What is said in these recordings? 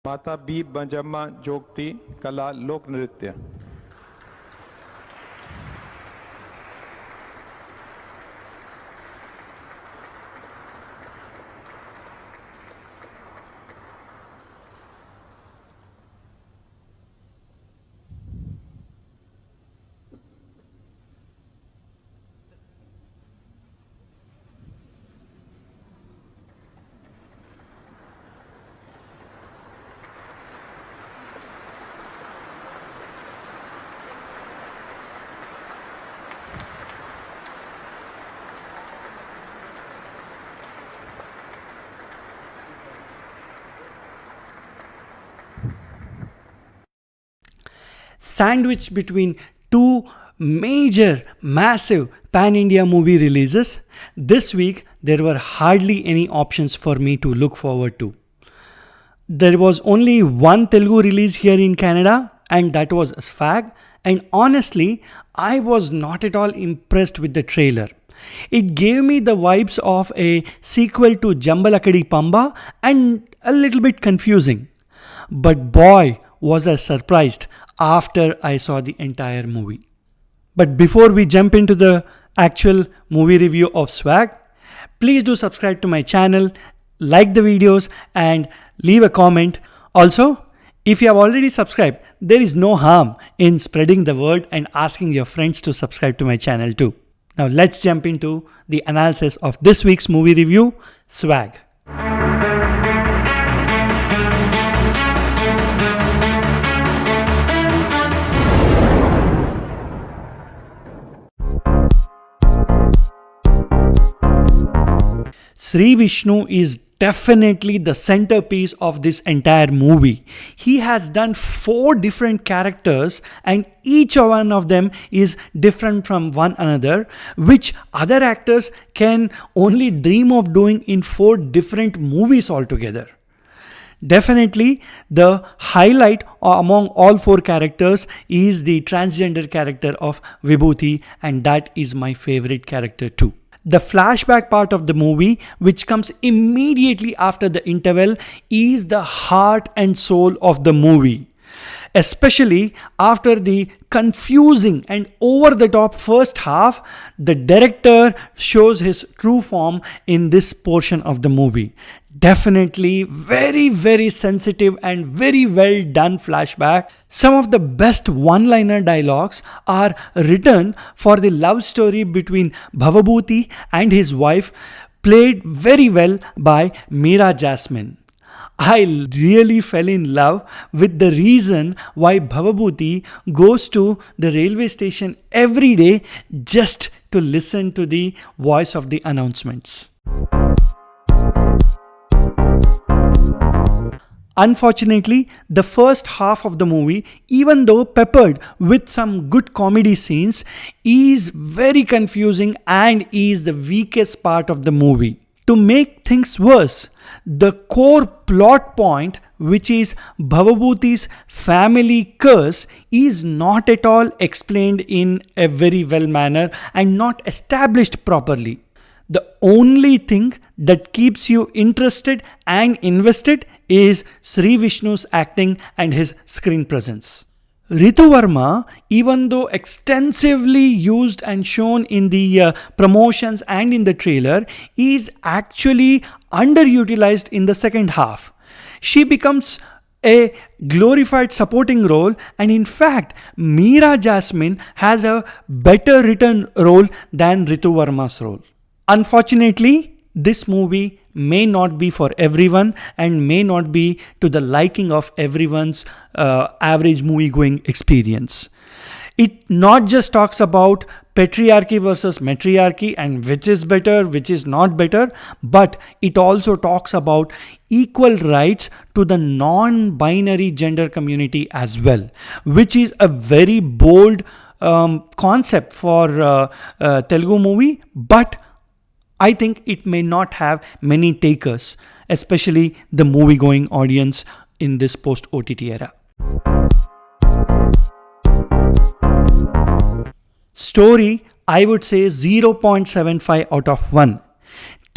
माता बी बंजम्मा जोगती कला लोक नृत्य। Sandwiched between two major, massive pan India movie releases, this week there were hardly any options for me to look forward to. There was only one Telugu release here in Canada, and that was Swag. And honestly, I was not at all impressed with the trailer. It gave me the vibes of a sequel to Jambalakadi Pamba and a little bit confusing. But boy, was I surprised after I saw the entire movie. But before we jump into the actual movie review of Swag, please do subscribe to my channel, like the videos, and leave a comment. Also, if you have already subscribed, there is no harm in spreading the word and asking your friends to subscribe to my channel too. Now let's jump into the analysis of this week's movie review, Swag. Shree Vishnu is definitely the centerpiece of this entire movie. He has done 4 different characters, and each one of them is different from one another, which other actors can only dream of doing in 4 different movies altogether. Definitely, the highlight among all 4 characters is the transgender character of Vibhuti, and that is my favorite character too. The flashback part of the movie, which comes immediately after the interval, is the heart and soul of the movie. Especially after the confusing and over the top first half, the director shows his true form in this portion of the movie. Definitely very, very sensitive and very well done flashback. Some of the best one-liner dialogues are written for the love story between Bhavabhuti and his wife, played very well by Meera Jasmine. I really fell in love with the reason why Bhavabhuti goes to the railway station every day just to listen to the voice of the announcements. Unfortunately, the first half of the movie, even though peppered with some good comedy scenes, is very confusing and is the weakest part of the movie. To make things worse, the core plot point, which is Bhavabhuti's family curse, is not at all explained in a very well manner and not established properly. The only thing that keeps you interested and invested is Shree Vishnu's acting and his screen presence. Ritu Verma, even though extensively used and shown in the promotions and in the trailer, is actually underutilized in the second half. She becomes a glorified supporting role, and in fact, Meera Jasmine has a better written role than Ritu Verma's role. Unfortunately, this movie may not be for everyone and may not be to the liking of everyone's average movie going experience. It not just talks about patriarchy versus matriarchy and which is better, which is not better, but it also talks about equal rights to the non-binary gender community as well, which is a very bold concept for Telugu movie, but I think it may not have many takers, especially the movie-going audience in this post-OTT era. Story, I would say 0.75 out of 1.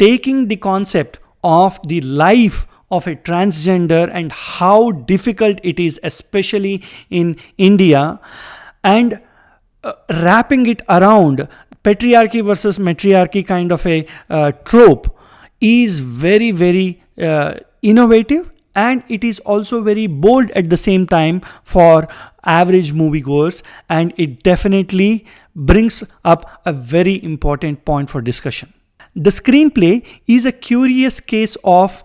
Taking the concept of the life of a transgender and how difficult it is, especially in India, and wrapping it around patriarchy versus matriarchy kind of a trope is very, very innovative, and it is also very bold at the same time for average moviegoers, and it definitely brings up a very important point for discussion. The screenplay is a curious case of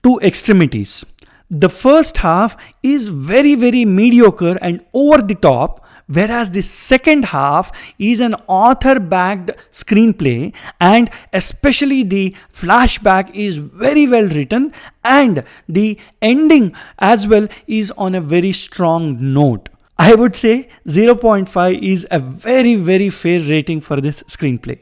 two extremities. The first half is very, very mediocre and over the top, whereas the second half is an author backed screenplay, and especially the flashback is very well written, and the ending as well is on a very strong note. I would say 0.5 is a very, very fair rating for this screenplay.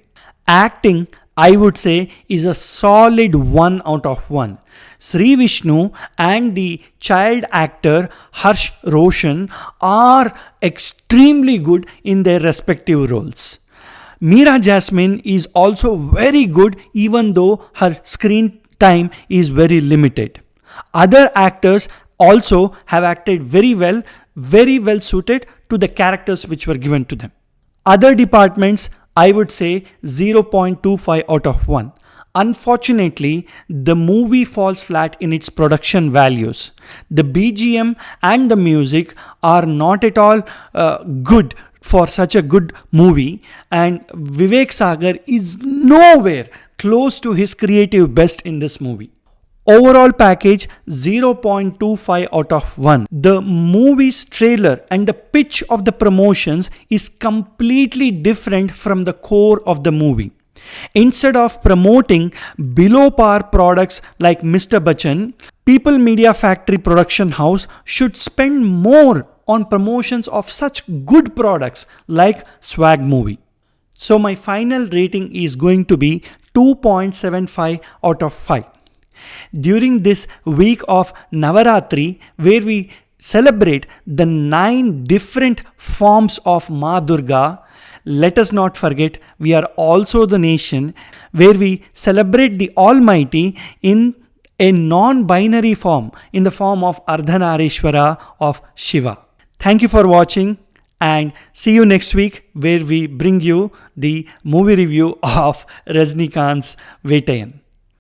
Acting, I would say, is a solid 1 out of 1. Shree Vishnu and the child actor Harsh Roshan are extremely good in their respective roles. Meera Jasmine is also very good, even though her screen time is very limited. Other actors also have acted very well suited to the characters which were given to them. Other departments, I would say 0.25 out of 1. Unfortunately, the movie falls flat in its production values. The BGM and the music are not at all good for such a good movie, and Vivek Sagar is nowhere close to his creative best in this movie. Overall package 0.25 out of 1. The movie's trailer and the pitch of the promotions is completely different from the core of the movie. Instead of promoting below par products like Mr. Bachchan, People Media Factory Production House should spend more on promotions of such good products like Swag Movie. So my final rating is going to be 2.75 out of 5. During this week of Navaratri, where we celebrate the 9 different forms of Ma Durga, let us not forget we are also the nation where we celebrate the Almighty in a non-binary form, in the form of Ardhanarishwara of Shiva. Thank you for watching, and see you next week where we bring you the movie review of Rajnikant's Vetayan.